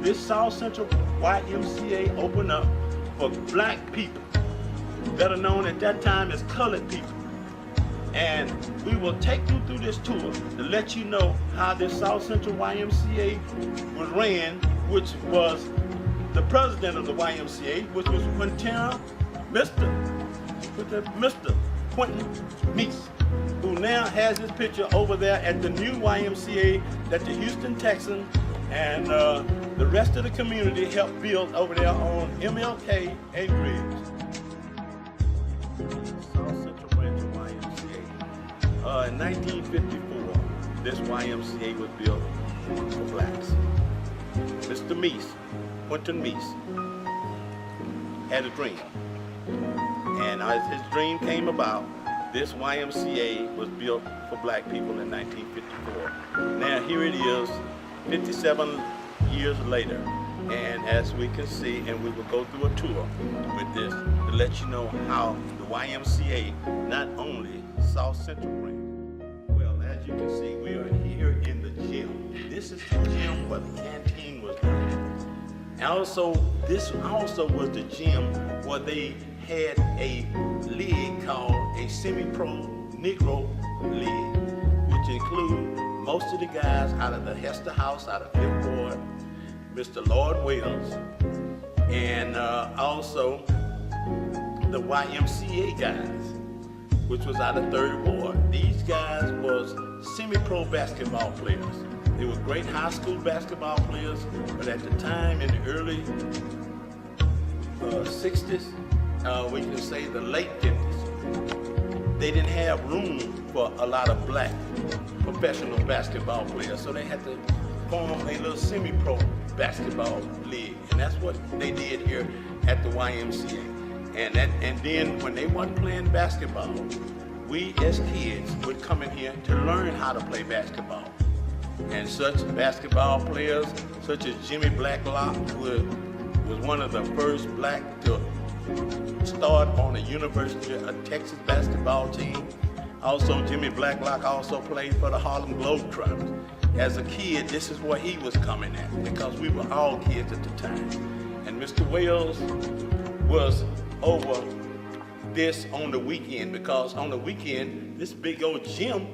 this South Central YMCA opened up for black people, better known at that time as colored people. And we will take you through this tour to let you know how this South Central YMCA was ran, which was the president of the YMCA, which was Mr. Quentin Meese, who now has his picture over there at the new YMCA that the Houston Texans and the rest of the community helped build over there on MLK and Griggs. South Central branch of YMCA. In 1954, this YMCA was built for blacks. Mr. Meese, Quentin Meese, had a dream. And as his dream came about, this YMCA was built for black people in 1954. Now here it is, 57 years later. And as we can see, and we will go through a tour with this to let you know how the YMCA not only South Central branch. Well, as you can see, we are here in the gym. This is the gym where the canteen was done. And also, this also was the gym where they had a league called a semi-pro Negro League, which include most of the guys out of the Hester House, out of Fifth Ward, Mr. Lord Wells, and also the YMCA guys, which was out of Third Ward. These guys was semi-pro basketball players. They were great high school basketball players, but at the time in the early 60s, we can say the late 50s, they didn't have room for a lot of black professional basketball players, so they had to form a little semi-pro basketball league, and that's what they did here at the YMCA. And then when they weren't playing basketball, we as kids would come in here to learn how to play basketball. And such basketball players, such as Jimmy Blacklock, who was one of the first black to start on the University of Texas basketball team. Also, Jimmy Blacklock also played for the Harlem Globetrotters. As a kid, this is where he was coming at, because we were all kids at the time. And Mr. Wells was over this on the weekend, because on the weekend, this big old gym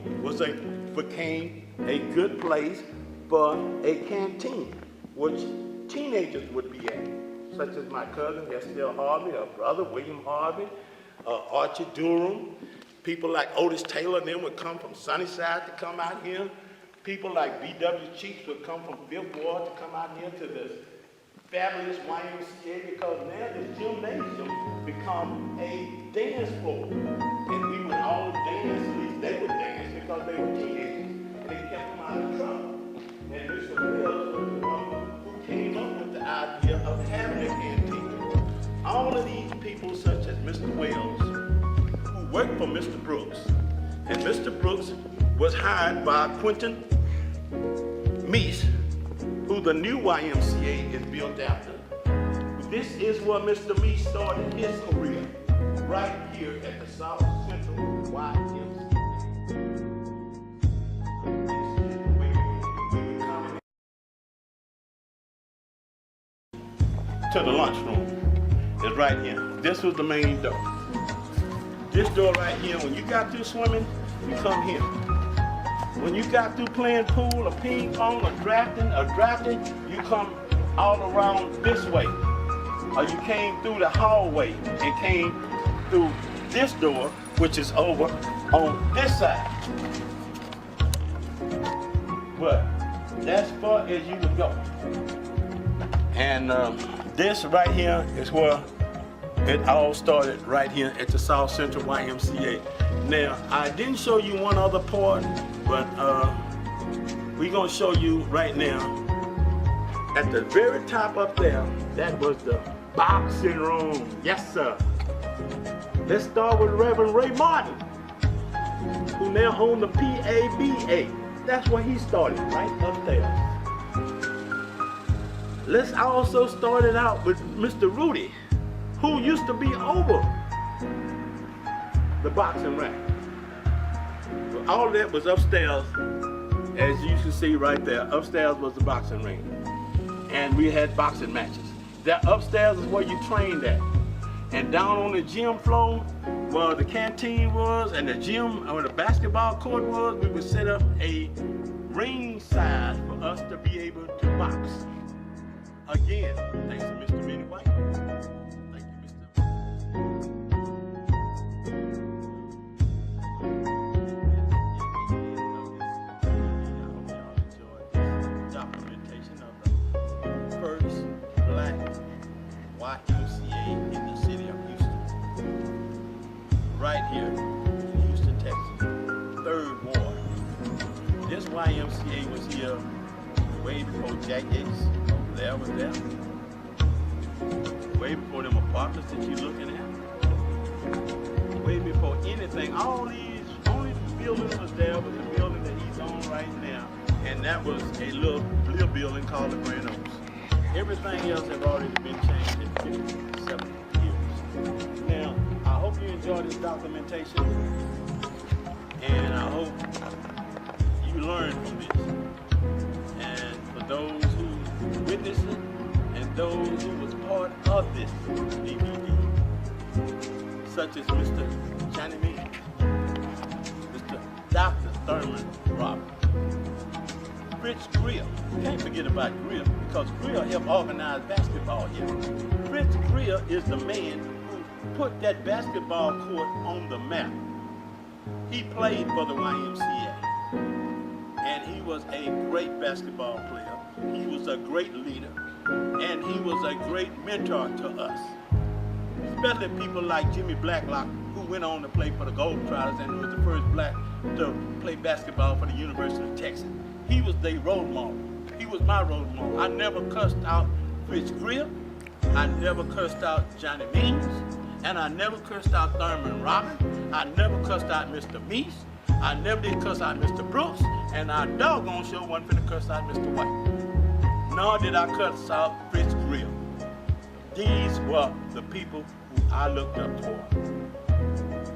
became a good place for a canteen, which teenagers would be at, such as my cousin Estelle Harvey, her brother William Harvey, Archie Durham. People like Otis Taylor and them would come from Sunnyside to come out here. People like B.W. Cheeks would come from Fifth Ward to come out here to this fabulous YMCA, because now this gymnasium become a dance floor. And we would all dance, at least they would dance because they were teenagers, and they kept them out of trouble. And Mr. Wells was the one who came up with the idea of having a canteen. All of these people, such as Mr. Wells, who worked for Mr. Brooks, and Mr. Brooks was hired by Quentin Meese, who the new YMCA is built after. This is where Mr. Meese started his career, right here at the South Central YMCA. This is where we were coming to the lunchroom. It's right here. This was the main door. This door right here, when you got through swimming, you come here. When you got through playing pool or ping pong or drafting, you come all around this way. Or you came through the hallway and came through this door, which is over on this side. But that's far as you would go. And this right here is where it all started, right here at the South Central YMCA. Now, I didn't show you one other part, but we're gonna show you right now. At the very top up there, that was the boxing room. Yes, sir. Let's start with Reverend Ray Martin, who now owns the PABA. That's where he started, right up there. Let's also start it out with Mr. Rudy, who used to be over the boxing rack. But all that was upstairs, as you can see right there. Upstairs was the boxing ring. and we had boxing matches. That upstairs is where you trained at. And down on the gym floor, where the canteen was and the gym, where the basketball court was, we would set up a ring size for us to be able to box. Again, thanks to Mr. Minnie White. Thank you, Mr. Documentation of the first black YMCA in the city of Houston. Right here in Houston, Texas. 3rd Ward. This YMCA was here way before Jack Yates over there was there. Way before them apartments that you're looking at. Way before anything. All these, only building was there was the building that he's on right now. And that was a little building called the Grand Oaks. Everything else had already been changed in 57 years. Now, I hope you enjoy this documentation, and I hope you learn from this. And for those who witnessed it, and those who was part of this DVD, such as Mr. Johnny Means, Mr. Dr. Thurman Robert, Fritz Greer. Can't forget about Greer, because Greer helped organize basketball here. Fritz Greer is the man who put that basketball court on the map. He played for the YMCA, and he was a great basketball player. He was a great leader, and he was a great mentor to us. Especially people like Jimmy Blacklock, who went on to play for the Golden Trotters and was the first black to play basketball for the University of Texas. He was their role model. He was my role model. I never cussed out Fritz Greer. I never cussed out Johnny Means. And I never cussed out Thurman Robin. I never cussed out Mr. Meese. I never did cuss out Mr. Brooks. And I doggone sure wasn't finna cuss out Mr. White. Nor did I cuss out Fritz Greer. These were the people who I looked up to.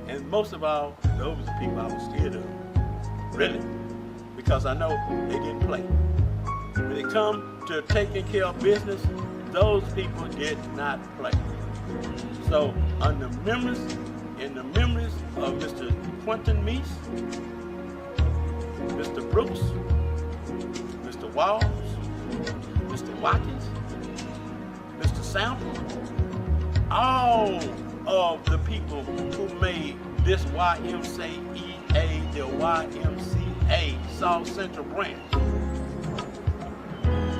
And most of all, those were the people I was scared of. Really. Because I know they didn't play. When it come to taking care of business, those people did not play. So, in the memories of Mr. Quentin Meese, Mr. Brooks, Mr. Walls, Mr. Watkins, Mr. Sample, all of the people who made this YMCA, the YMCA South Central branch,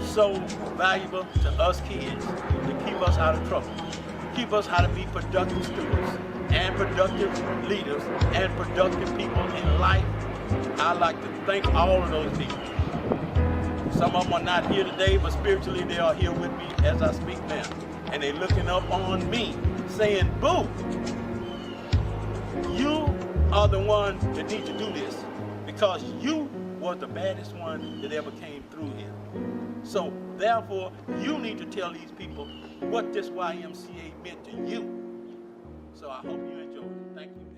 so valuable to us kids to keep us out of trouble, keep us how to be productive students and productive leaders and productive people in life. I'd like to thank all of those people. Some of them are not here today, but spiritually they are here with me as I speak now. And they're looking up on me saying, boo, you are the one that need to do this, because you was the baddest one that ever came through here. So therefore, you need to tell these people what this YMCA meant to you. So I hope you enjoy it. Thank you.